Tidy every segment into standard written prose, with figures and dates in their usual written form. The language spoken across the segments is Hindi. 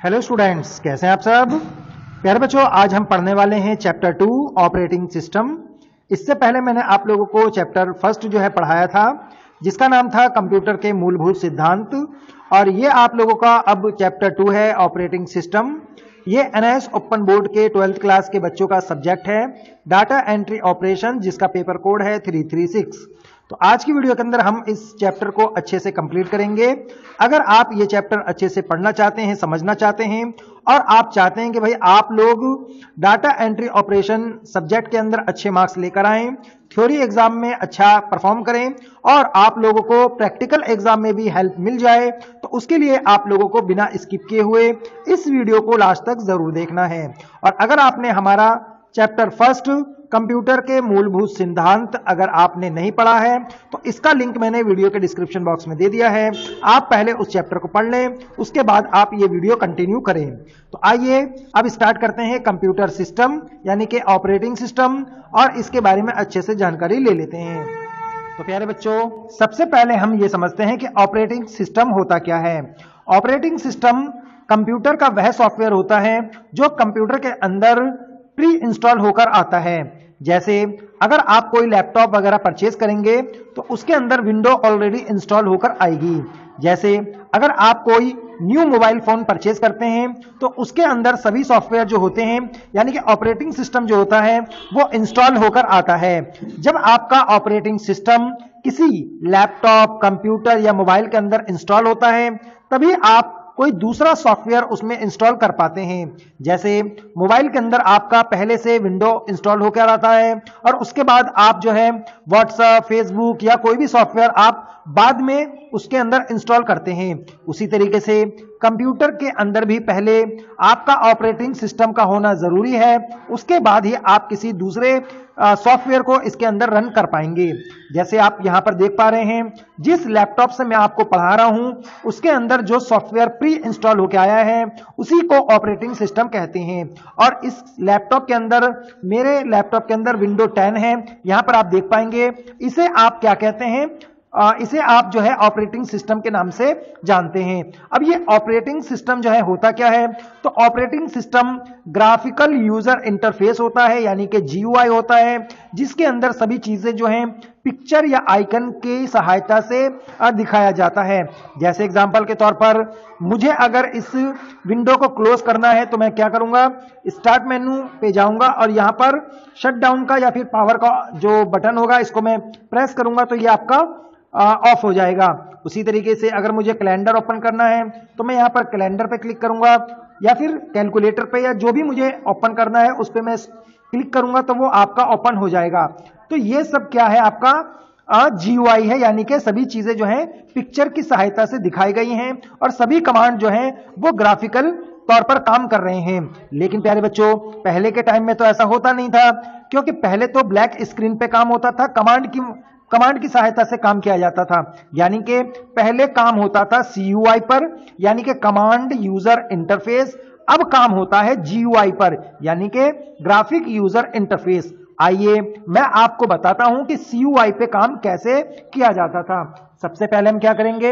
हेलो स्टूडेंट्स, कैसे हैं आप सब। प्यारे बच्चों, आज हम पढ़ने वाले हैं चैप्टर 2 ऑपरेटिंग सिस्टम। इससे पहले मैंने आप लोगों को चैप्टर फर्स्ट जो है पढ़ाया था, जिसका नाम था कंप्यूटर के मूलभूत सिद्धांत। और ये आप लोगों का अब चैप्टर 2 है ऑपरेटिंग सिस्टम। ये एनआईएस ओपन बोर्ड के 12th क्लास के बच्चों का सब्जेक्ट है, डाटा एंट्री ऑपरेशन, जिसका पेपर कोड है 336। तो आज की वीडियो के अंदर हम इस चैप्टर को अच्छे से कंप्लीट करेंगे। अगर आप ये चैप्टर अच्छे से पढ़ना चाहते हैं, समझना चाहते हैं और आप चाहते हैं कि भाई आप लोग डाटा एंट्री ऑपरेशन सब्जेक्ट के अंदर अच्छे मार्क्स लेकर आएं, थ्योरी एग्जाम में अच्छा परफॉर्म करें और आप लोगों को प्रैक्टिकल एग्जाम में भी हेल्प मिल जाए, तो उसके लिए आप लोगों को बिना स्किप किए हुए इस वीडियो को लास्ट तक जरूर देखना है। और अगर आपने हमारा चैप्टर फर्स्ट कंप्यूटर के मूलभूत सिद्धांत अगर आपने नहीं पढ़ा है तो इसका लिंक मैंने वीडियो के डिस्क्रिप्शन बॉक्स में दे दिया है। आप पहले उस चैप्टर को पढ़ लें, उसके बाद आप ये वीडियो कंटिन्यू करें। तो आइए अब स्टार्ट करते हैं कंप्यूटर सिस्टम यानी कि ऑपरेटिंग सिस्टम, और इसके बारे में अच्छे से जानकारी ले लेते हैं। तो प्यारे बच्चों, सबसे पहले हम ये समझते हैं कि ऑपरेटिंग सिस्टम होता क्या है। ऑपरेटिंग सिस्टम कंप्यूटर का वह सॉफ्टवेयर होता है जो कंप्यूटर के अंदर प्री इंस्टॉल होकर आता है। जैसे अगर आप कोई लैपटॉप वगैरह परचेज करेंगे तो उसके अंदर विंडो ऑलरेडी इंस्टॉल होकर आएगी। जैसे अगर आप कोई न्यू मोबाइल फोन परचेज करते हैं तो उसके अंदर सभी सॉफ्टवेयर जो होते हैं यानी कि ऑपरेटिंग सिस्टम जो होता है वो इंस्टॉल होकर आता है। जब आपका ऑपरेटिंग सिस्टम किसी लैपटॉप, कंप्यूटर या मोबाइल के अंदर इंस्टॉल होता है तभी आप कोई दूसरा सॉफ्टवेयर उसमें इंस्टॉल कर पाते हैं। जैसे मोबाइल के अंदर आपका पहले से विंडो इंस्टॉल होकर आता है और उसके बाद आप जो है व्हाट्सएप, फेसबुक या कोई भी सॉफ्टवेयर आप बाद में उसके अंदर इंस्टॉल करते हैं। उसी तरीके से कंप्यूटर के अंदर भी पहले आपका ऑपरेटिंग सिस्टम का होना जरूरी है, उसके बाद ही आप किसी दूसरे सॉफ्टवेयर को इसके अंदर रन कर पाएंगे। जैसे आप यहां पर देख पा रहे हैं, जिस लैपटॉप से मैं आपको पढ़ा रहा हूं उसके अंदर जो सॉफ्टवेयर प्री इंस्टॉल होकर आया है उसी को ऑपरेटिंग सिस्टम कहते हैं। और इस लैपटॉप के अंदर, मेरे लैपटॉप के अंदर विंडो 10 है, यहां पर आप देख पाएंगे। इसे आप क्या कहते हैं, इसे आप जो है ऑपरेटिंग सिस्टम के नाम से जानते हैं। अब ये ऑपरेटिंग सिस्टम जो है होता क्या है, तो operating system graphical user interface होता है यानी कि GUI होता है, जिसके अंदर सभी चीजें जो हैं पिक्चर या आइकन की सहायता से दिखाया जाता है। जैसे एग्जांपल के तौर पर मुझे अगर इस विंडो को क्लोज करना है तो मैं क्या करूंगा, स्टार्ट मेनू पे जाऊंगा और यहां पर शट डाउन का या फिर पावर का जो बटन होगा इसको मैं प्रेस करूंगा तो ये आपका ऑफ हो जाएगा। उसी तरीके से अगर मुझे कैलेंडर ओपन करना है तो मैं यहाँ पर कैलेंडर पे क्लिक करूंगा या फिर कैलकुलेटर पे या जो भी मुझे ओपन करना है उस पे मैं क्लिक करूंगा तो वो आपका ओपन हो जाएगा। तो ये सब क्या है, आपका GUI है, यानी कि सभी चीजें जो हैं पिक्चर की सहायता से दिखाई गई हैं और सभी कमांड जो हैं वो ग्राफिकल तौर पर काम कर रहे हैं। लेकिन प्यारे बच्चों, पहले के टाइम में तो ऐसा होता नहीं था, क्योंकि पहले तो ब्लैक स्क्रीन पे काम होता था, कमांड की सहायता से काम किया जाता था। यानी कि पहले काम होता था CUI पर यानी कि कमांड यूजर इंटरफेस, अब काम होता है GUI पर यानी कि ग्राफिक यूजर इंटरफेस। आइए मैं आपको बताता हूं कि CUI पे काम कैसे किया जाता था। सबसे पहले हम क्या करेंगे,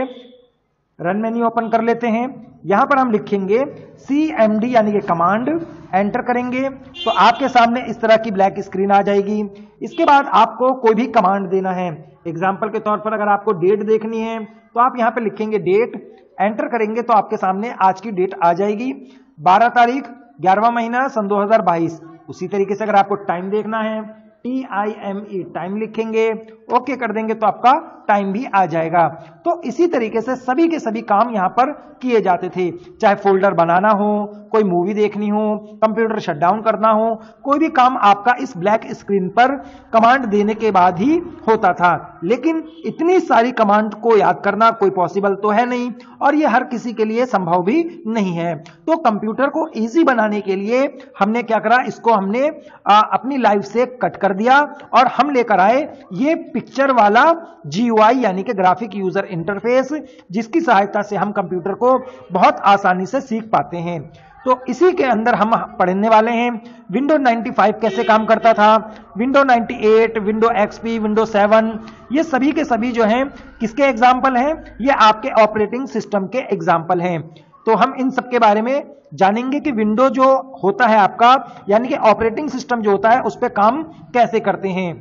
रन मेन्यू ओपन कर लेते हैं। यहां पर हम लिखेंगे CMD यानी कि कमांड, एंटर करेंगे तो आपके सामने इस तरह की ब्लैक स्क्रीन आ जाएगी। इसके बाद आपको कोई भी कमांड देना है। एग्जांपल के तौर पर अगर आपको डेट देखनी है तो आप यहां पे लिखेंगे डेट, एंटर करेंगे तो आपके सामने आज की डेट आ जाएगी, 12 तारीख 11वां महीना सन 2022। उसी तरीके से अगर आपको टाइम देखना है TIME टाइम लिखेंगे, ओके कर देंगे तो आपका टाइम भी आ जाएगा। तो इसी तरीके से सभी के सभी काम यहां पर किए जाते थे, चाहे फोल्डर बनाना हो, कोई मूवी देखनी हो, कंप्यूटर शटडाउन करना हो, कोई भी काम आपका इस ब्लैक स्क्रीन पर कमांड देने के बाद ही होता था। लेकिन इतनी सारी कमांड को याद करना कोई पॉसिबल तो है नहीं और ये हर किसी के लिए संभव भी नहीं है। तो कंप्यूटर को इजी बनाने के लिए हमने क्या करा, इसको हमने अपनी लाइफ से कट कर दिया और हम लेकर आए ये पिक्चर वाला GUI यानी कि ग्राफिक यूजर इंटरफेस, जिसकी सहायता से हम कंप्यूटर को बहुत आसानी से सीख पाते हैं। तो इसी के अंदर हम पढ़ने वाले हैं विंडो 95 कैसे काम करता था, विंडो 98, विंडो XP, विंडो 7, ये सभी के सभी जो हैं किसके एग्जाम्पल हैं, ये आपके ऑपरेटिंग सिस्टम के एग्जाम्पल हैं। तो हम इन सब के बारे में जानेंगे कि विंडो जो होता है आपका, यानी कि ऑपरेटिंग सिस्टम जो होता है उस पर काम कैसे करते हैं।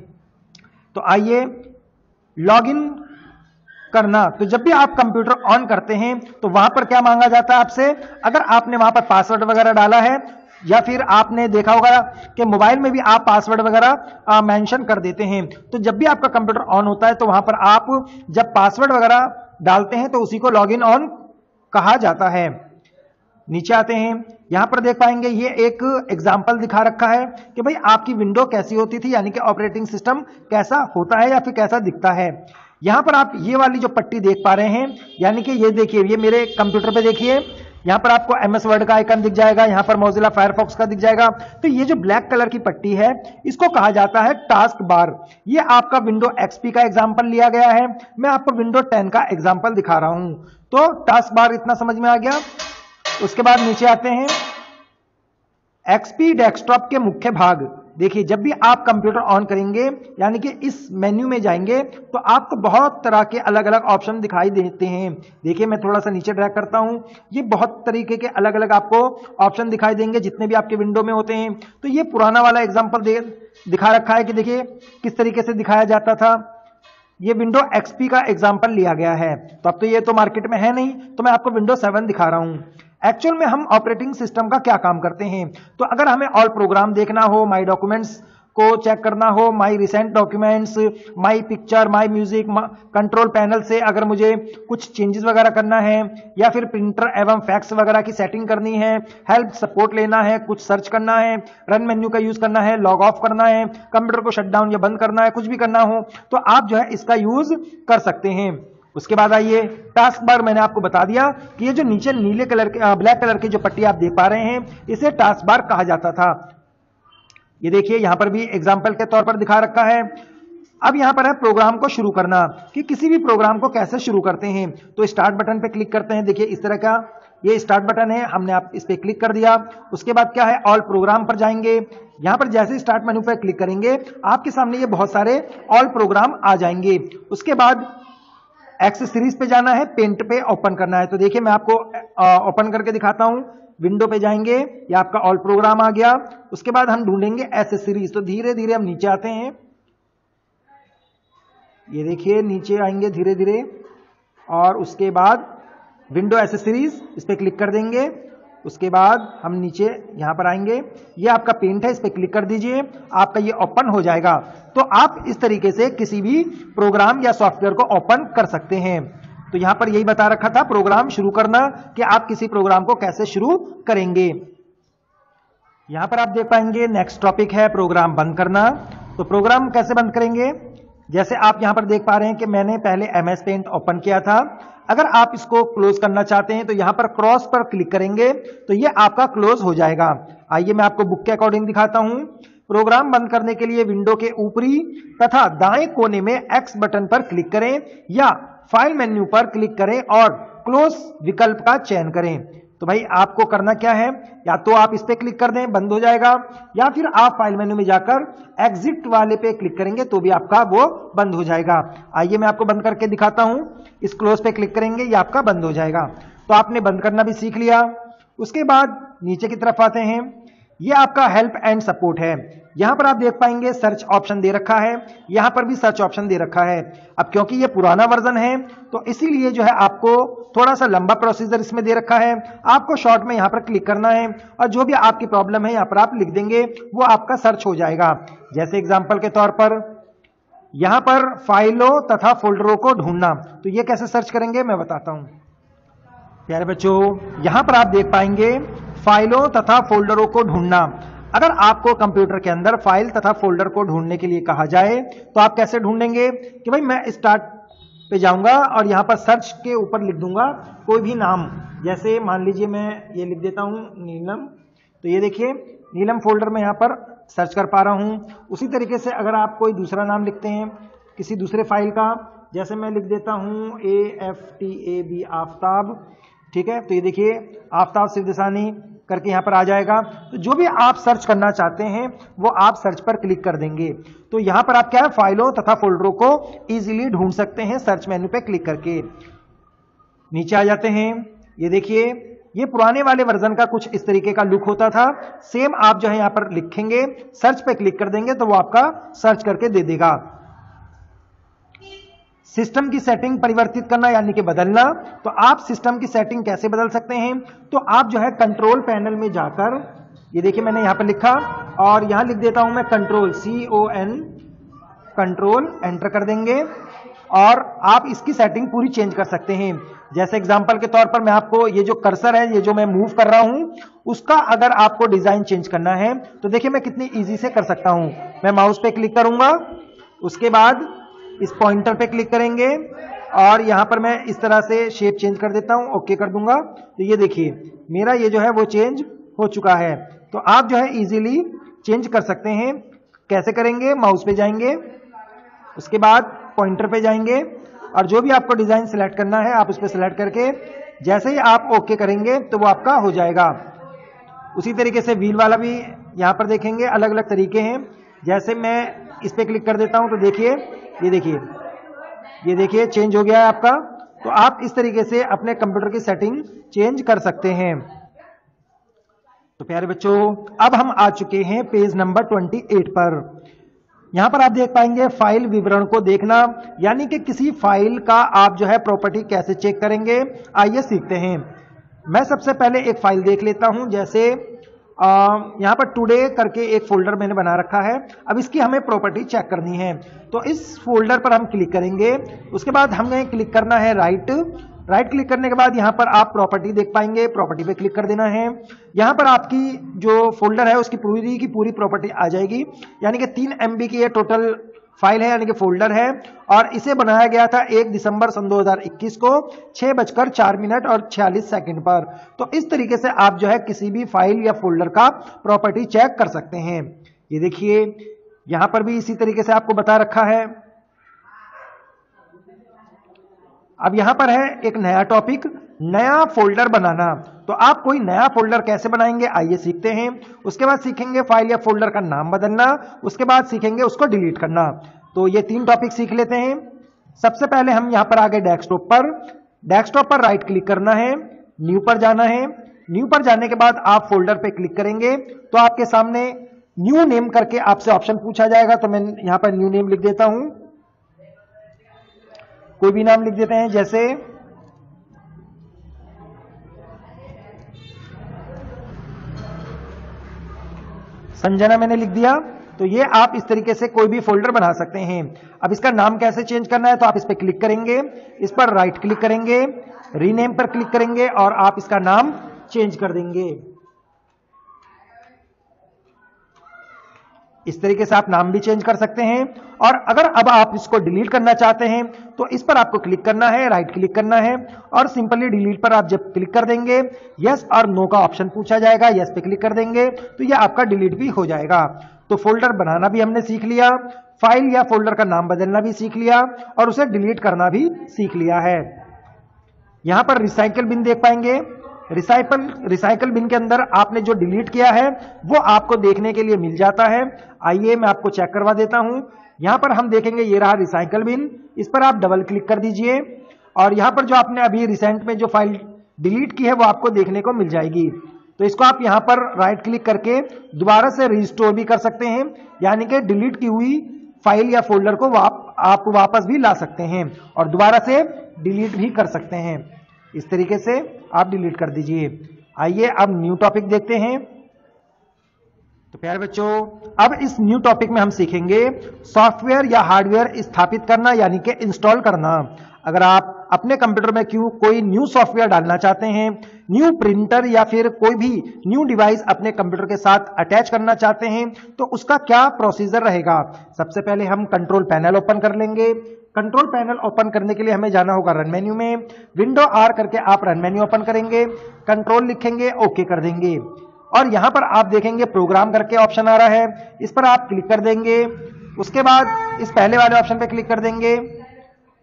तो आइए लॉगिन करना। तो जब भी आप कंप्यूटर ऑन करते हैं तो वहां पर क्या मांगा जाता है आपसे, अगर आपने वहां पर पासवर्ड वगैरह डाला है या फिर आपने देखा होगा कि मोबाइल में भी आप पासवर्ड वगैरह मेंशन कर देते हैं, तो जब भी आपका कंप्यूटर ऑन होता है तो वहां पर आप जब पासवर्ड वगैरह डालते हैं तो उसी को लॉगिन ऑन कहा जाता है। नीचे आते हैं, यहां पर देख पाएंगे ये एक एग्जाम्पल दिखा रखा है कि भाई आपकी विंडो कैसी होती थी, यानी कि ऑपरेटिंग सिस्टम कैसा होता है या फिर कैसा दिखता है। यहां पर आप ये वाली जो पट्टी देख पा रहे हैं, यानी कि ये देखिए, ये मेरे कंप्यूटर पे देखिए, यहां पर आपको एमएस वर्ड का आइकन दिख जाएगा, यहां पर मोजिला फायरफॉक्स का दिख जाएगा। तो ये जो ब्लैक कलर की पट्टी है इसको कहा जाता है टास्क बार। ये आपका विंडो एक्सपी का एग्जांपल लिया गया है, मैं आपको विंडो 10 का एग्जांपल दिखा रहा हूं। तो टास्क बार इतना समझ में आ गया। उसके बाद नीचे आते हैं, एक्सपी डेस्कटॉप के मुख्य भाग। देखिए जब भी आप कंप्यूटर ऑन करेंगे, यानी कि इस मेन्यू में जाएंगे तो आपको बहुत तरह के अलग अलग ऑप्शन दिखाई देते हैं। देखिए मैं थोड़ा सा नीचे ड्रैग करता हूं, ये बहुत तरीके के अलग अलग आपको ऑप्शन दिखाई देंगे जितने भी आपके विंडो में होते हैं। तो ये पुराना वाला एग्जांपल दिखा रखा है कि देखिए किस तरीके से दिखाया जाता था। ये विंडो एक्सपी का एग्जांपल लिया गया है। तो अब तो ये तो मार्केट में है नहीं, तो मैं आपको विंडो 7 दिखा रहा हूं। एक्चुअल में हम ऑपरेटिंग सिस्टम का क्या काम करते हैं, तो अगर हमें ऑल प्रोग्राम देखना हो, माई डॉक्यूमेंट्स को चेक करना हो, my recent documents, my picture, my music, control panel से अगर मुझे कुछ चेंजेस वगैरह करना है, या फिर प्रिंटर एवं फैक्स वगैरह की सेटिंग करनी है, हेल्प सपोर्ट लेना है, कुछ सर्च करना है, रन मेन्यू का यूज करना है, लॉग ऑफ करना है, कंप्यूटर को शट डाउन या बंद करना है, कुछ भी करना हो तो आप जो है इसका यूज कर सकते हैं। उसके बाद आइए टास्क बार, मैंने आपको बता दिया कि ये जो नीचे नीले कलर के ब्लैक कलर की जो पट्टी आप देख पा रहे हैं इसे टास्क बार कहा जाता था। ये देखिए यहां पर भी एग्जांपल के तौर पर दिखा रखा है। अब यहां पर है प्रोग्राम को शुरू करना, कि किसी भी प्रोग्राम को कैसे शुरू करते हैं। तो स्टार्ट बटन पे क्लिक करते हैं, देखिए इस तरह का ये स्टार्ट बटन है, हमने आप इस पे क्लिक कर दिया। उसके बाद क्या है, ऑल प्रोग्राम पर जाएंगे। यहां पर जैसे स्टार्ट मेन्यू पर क्लिक करेंगे आपके सामने ये बहुत सारे ऑल प्रोग्राम आ जाएंगे। उसके बाद एक्सेसरीज पे जाना है, पेंट पे ओपन करना है। तो देखिए मैं आपको ओपन करके दिखाता हूं। विंडो पे जाएंगे, ये आपका ऑल प्रोग्राम आ गया। उसके बाद हम ढूंढेंगे एक्सेसरीज। तो धीरे धीरे हम नीचे आते हैं, ये देखिए नीचे आएंगे धीरे धीरे, और उसके बाद विंडो एक्सेसरीज इस पे क्लिक कर देंगे। उसके बाद हम नीचे यहां पर आएंगे, ये आपका पेंट है, इस पे क्लिक कर दीजिए, आपका ये ओपन हो जाएगा। तो आप इस तरीके से किसी भी प्रोग्राम या सॉफ्टवेयर को ओपन कर सकते हैं। तो यहां पर यही बता रखा था प्रोग्राम शुरू करना, कि आप किसी प्रोग्राम को कैसे शुरू करेंगे। यहां पर आप देख पाएंगे नेक्स्ट टॉपिक है प्रोग्राम बंद करना। तो प्रोग्राम कैसे बंद करेंगे, जैसे आप यहां पर देख पा रहे हैं कि मैंने पहले MS पेंट ओपन किया था। अगर आप इसको क्लोज करना चाहते हैं तो यहां पर क्रॉस पर क्लिक करेंगे तो ये आपका क्लोज हो जाएगा। आइए मैं आपको बुक के अकॉर्डिंग दिखाता हूं। प्रोग्राम बंद करने के लिए विंडो के ऊपरी तथा दाएं कोने में X बटन पर क्लिक करें या फाइल मेन्यू पर क्लिक करें और क्लोज विकल्प का चयन करें। तो भाई आपको करना क्या है, या तो आप इस पे क्लिक कर दें, बंद हो जाएगा, या फिर आप फाइल मेन्यू में जाकर एग्जिट वाले पे क्लिक करेंगे तो भी आपका वो बंद हो जाएगा। आइए मैं आपको बंद करके दिखाता हूं। इस क्लोज पे क्लिक करेंगे, ये आपका बंद हो जाएगा। तो आपने बंद करना भी सीख लिया। उसके बाद नीचे की तरफ आते हैं, ये आपका हेल्प एंड सपोर्ट है। यहां पर आप देख पाएंगे सर्च ऑप्शन दे रखा है, यहां पर भी सर्च ऑप्शन दे रखा है। अब क्योंकि ये पुराना वर्जन है तो इसीलिए जो है आपको थोड़ा सा लंबा प्रोसीजर इसमें दे रखा है। आपको शॉर्ट में यहां पर क्लिक करना है और जो भी आपकी प्रॉब्लम है यहां पर आप लिख देंगे, वो आपका सर्च हो जाएगा। जैसे एग्जांपल के तौर पर यहां पर फाइलों तथा फोल्डरों को ढूंढना, तो ये कैसे सर्च करेंगे मैं बताता हूं। प्यारे बच्चों, यहां पर आप देख पाएंगे फाइलों तथा फोल्डरों को ढूंढना। अगर आपको कंप्यूटर के अंदर फाइल तथा फोल्डर को ढूंढने के लिए कहा जाए तो आप कैसे ढूंढेंगे, कि भाई मैं स्टार्ट पे जाऊंगा और यहां पर सर्च के ऊपर लिख दूंगा कोई भी नाम। जैसे मान लीजिए मैं ये लिख देता हूं नीलम, तो ये देखिए नीलम फोल्डर में यहां पर सर्च कर पा रहा हूं। उसी तरीके से अगर आप कोई दूसरा नाम लिखते हैं किसी दूसरे फाइल का, जैसे मैं लिख देता हूं AFTAB आफ्ताब, ठीक है, तो ये देखिए आफ्ताब सिरदसानी करके यहां पर आ जाएगा। तो जो भी आप सर्च करना चाहते हैं वो आप सर्च पर क्लिक कर देंगे। तो यहां पर आप क्या है, फाइलों तथा फोल्डरों को इजीली ढूंढ सकते हैं सर्च मेन्यू पे क्लिक करके। नीचे आ जाते हैं, ये देखिए ये पुराने वाले वर्जन का कुछ इस तरीके का लुक होता था। सेम आप जो है यहां पर लिखेंगे, सर्च पे क्लिक कर देंगे तो वो आपका सर्च करके दे देगा। सिस्टम की सेटिंग परिवर्तित करना यानी कि बदलना, तो आप सिस्टम की सेटिंग कैसे बदल सकते हैं? तो आप जो है कंट्रोल पैनल में जाकर, ये देखिए मैंने यहां पर लिखा और यहां लिख देता हूं मैं कंट्रोल, CON, कंट्रोल, एंटर कर देंगे और आप इसकी सेटिंग पूरी चेंज कर सकते हैं। जैसे एग्जांपल के तौर पर मैं आपको ये जो कर्सर है, ये जो मैं मूव कर रहा हूं, उसका अगर आपको डिजाइन चेंज करना है तो देखिए मैं कितनी इजी से कर सकता हूं। मैं माउस पे क्लिक करूंगा, उसके बाद इस पॉइंटर पे क्लिक करेंगे और यहां पर मैं इस तरह से शेप चेंज कर देता हूं, ओके कर दूंगा। तो ये देखिए मेरा ये जो है वो चेंज हो चुका है। तो आप जो है इजीली चेंज कर सकते हैं। कैसे करेंगे? माउस पे जाएंगे, उसके बाद पॉइंटर पे जाएंगे और जो भी आपको डिजाइन सिलेक्ट करना है आप उस पर सिलेक्ट करके जैसे ही आप ओके करेंगे तो वो आपका हो जाएगा। उसी तरीके से व्हील वाला भी यहां पर देखेंगे, अलग अलग तरीके हैं। जैसे मैं इस पे क्लिक कर देता हूं तो देखिए ये देखिए चेंज हो गया है आपका। तो आप इस तरीके से अपने कंप्यूटर की सेटिंग चेंज कर सकते हैं। तो प्यारे बच्चों, अब हम आ चुके हैं पेज नंबर 28 पर। यहां पर आप देख पाएंगे फाइल विवरण को देखना, यानी कि किसी फाइल का आप जो है प्रॉपर्टी कैसे चेक करेंगे। आइए सीखते हैं। मैं सबसे पहले एक फाइल देख लेता हूं। जैसे यहां पर टुडे करके एक फोल्डर मैंने बना रखा है। अब इसकी हमें प्रॉपर्टी चेक करनी है, तो इस फोल्डर पर हम क्लिक करेंगे। उसके बाद हमें क्लिक करना है राइट क्लिक करने के बाद यहां पर आप प्रॉपर्टी देख पाएंगे, प्रॉपर्टी पे क्लिक कर देना है। यहां पर आपकी जो फोल्डर है उसकी पूरी की पूरी प्रॉपर्टी आ जाएगी, यानी कि 3 MB की ये टोटल फाइल है, यानी कि फोल्डर है। और इसे बनाया गया था 1 दिसंबर सन 2021 को 6:04 और 46 सेकंड पर। तो इस तरीके से आप जो है किसी भी फाइल या फोल्डर का प्रॉपर्टी चेक कर सकते हैं। ये देखिए यहां पर भी इसी तरीके से आपको बता रखा है। अब यहां पर है एक नया टॉपिक, नया फोल्डर बनाना। तो आप कोई नया फोल्डर कैसे बनाएंगे, आइए सीखते हैं। उसके बाद सीखेंगे फाइल या फोल्डर का नाम बदलना, उसके बाद सीखेंगे उसको डिलीट करना। तो ये 3 टॉपिक सीख लेते हैं। सबसे पहले हम यहां पर आ गए डेस्कटॉप पर। डेस्कटॉप पर राइट क्लिक करना है, न्यू पर जाना है। न्यू पर जाने के बाद आप फोल्डर पे क्लिक करेंगे तो आपके सामने न्यू नेम करके आपसे ऑप्शन पूछा जाएगा। तो मैं यहां पर न्यू नेम लिख देता हूं, कोई भी नाम लिख देते हैं। जैसे संजना मैंने लिख दिया। तो ये आप इस तरीके से कोई भी फोल्डर बना सकते हैं। अब इसका नाम कैसे चेंज करना है, तो आप इस पर क्लिक करेंगे, इस पर राइट क्लिक करेंगे, रीनेम पर क्लिक करेंगे और आप इसका नाम चेंज कर देंगे। इस तरीके से आप नाम भी चेंज कर सकते हैं। और अगर अब आप इसको डिलीट करना चाहते हैं तो इस पर आपको क्लिक करना है, राइट क्लिक करना है और सिंपली डिलीट पर आप जब क्लिक कर देंगे यस और नो का ऑप्शन पूछा जाएगा, यस पे क्लिक कर देंगे तो यह आपका डिलीट भी हो जाएगा। तो फोल्डर बनाना भी हमने सीख लिया, फाइल या फोल्डर का नाम बदलना भी सीख लिया और उसे डिलीट करना भी सीख लिया है। यहां पर रिसाइकल बिन देख पाएंगे। रिसाइकल बिन के अंदर आपने जो डिलीट किया है वो आपको देखने के लिए मिल जाता है। आइए मैं आपको चेक करवा देता हूं। यहां पर हम देखेंगे ये रहा रिसाइकल बिन, इस पर आप डबल क्लिक कर दीजिए और यहां पर जो आपने अभी रिसेंट में जो फाइल डिलीट की है वो आपको देखने को मिल जाएगी। तो इसको आप यहां पर राइट क्लिक करके दोबारा से रिस्टोर भी कर सकते हैं, यानी कि डिलीट की हुई फाइल या फोल्डर को आप वापस भी ला सकते हैं और दोबारा से डिलीट भी कर सकते हैं। इस तरीके से आप डिलीट कर दीजिए। आइए अब न्यू टॉपिक देखते हैं। तो प्यारे बच्चों, अब इस न्यू टॉपिक में हम सीखेंगे सॉफ्टवेयर या हार्डवेयर स्थापित करना, यानी कि इंस्टॉल करना। अगर आप अपने कंप्यूटर में कोई न्यू सॉफ्टवेयर डालना चाहते हैं, न्यू प्रिंटर या फिर कोई भी न्यू डिवाइस अपने कंप्यूटर के साथ अटैच करना चाहते हैं तो उसका क्या प्रोसीजर रहेगा। सबसे पहले हम कंट्रोल पैनल ओपन कर लेंगे। कंट्रोल पैनल ओपन करने के लिए हमें जाना होगा रन मेन्यू में। विंडो आर करके आप रन मेन्यू ओपन करेंगे, कंट्रोल लिखेंगे, ओके कर देंगे और यहां पर आप देखेंगे प्रोग्राम करके ऑप्शन आ रहा है, इस पर आप क्लिक कर देंगे। उसके बाद इस पहले वाले ऑप्शन पर क्लिक कर देंगे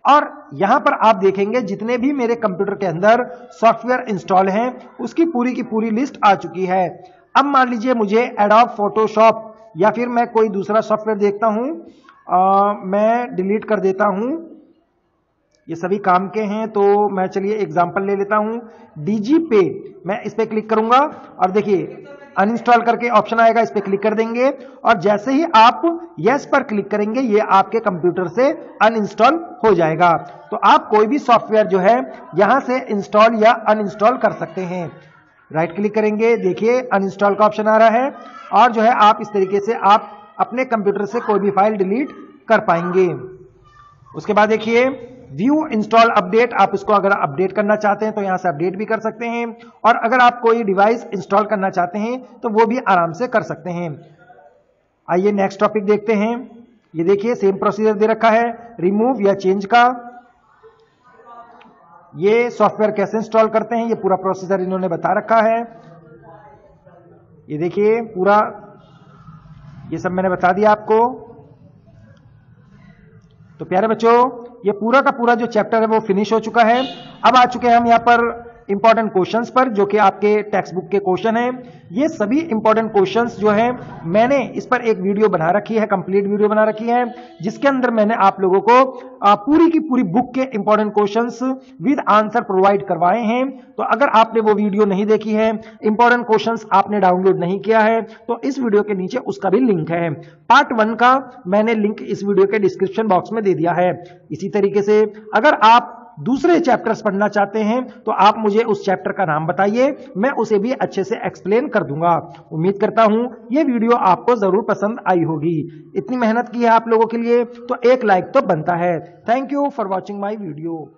और यहां पर आप देखेंगे जितने भी मेरे कंप्यूटर के अंदर सॉफ्टवेयर इंस्टॉल हैं उसकी पूरी की पूरी लिस्ट आ चुकी है। अब मान लीजिए मुझे एडोब फोटोशॉप या फिर मैं कोई दूसरा सॉफ्टवेयर देखता हूं, मैं डिलीट कर देता हूं ये सभी काम के हैं। तो मैं चलिए एग्जांपल ले लेता हूं, डीजी पे, मैं इस पे क्लिक करूंगा और देखिए अनइंस्टॉल करके ऑप्शन आएगा, इस पे क्लिक कर देंगे और जैसे ही आप यस पर क्लिक करेंगे ये आपके कंप्यूटर से अनइंस्टॉल हो जाएगा। तो आप कोई भी सॉफ्टवेयर जो है यहां से इंस्टॉल या अनइंस्टॉल कर सकते हैं। राइट क्लिक करेंगे, देखिए अनइंस्टॉल का ऑप्शन आ रहा है और जो है आप इस तरीके से आप अपने कंप्यूटर से कोई भी फाइल डिलीट कर पाएंगे। उसके बाद देखिए व्यू इंस्टॉल अपडेट, आप इसको अगर अपडेट करना चाहते हैं तो यहां से अपडेट भी कर सकते हैं और अगर आप कोई डिवाइस इंस्टॉल करना चाहते हैं तो वो भी आराम से कर सकते हैं। आइए नेक्स्ट टॉपिक देखते हैं। ये देखिए सेम प्रोसीजर दे रखा है, रिमूव या चेंज का। ये सॉफ्टवेयर कैसे इंस्टॉल करते हैं ये पूरा प्रोसीजर इन्होंने बता रखा है। ये देखिए पूरा ये सब मैंने बता दिया आपको। तो प्यारे बच्चों ये पूरा का पूरा जो चैप्टर है वो फिनिश हो चुका है। अब आ चुके हैं हम यहाँ पर इंपॉर्टेंट क्वेश्चंस पर, जो कि आपके टेक्स्ट बुक के क्वेश्चन हैं। ये सभी इंपॉर्टेंट क्वेश्चंस जो है मैंने इस पर एक वीडियो बना रखी है, कंप्लीट वीडियो बना रखी है, जिसके अंदर मैंने आप लोगों को पूरी की पूरी बुक के important questions with answer provide करवाए हैं। तो अगर आपने वो वीडियो नहीं देखी है, इंपॉर्टेंट क्वेश्चंस आपने डाउनलोड नहीं किया है, तो इस वीडियो के नीचे उसका भी लिंक है। पार्ट 1 का मैंने लिंक इस वीडियो के डिस्क्रिप्शन बॉक्स में दे दिया है। इसी तरीके से अगर आप दूसरे चैप्टर्स पढ़ना चाहते हैं तो आप मुझे उस चैप्टर का नाम बताइए, मैं उसे भी अच्छे से एक्सप्लेन कर दूंगा। उम्मीद करता हूं ये वीडियो आपको जरूर पसंद आई होगी। इतनी मेहनत की है आप लोगों के लिए तो एक लाइक तो बनता है। Thank you for watching my video.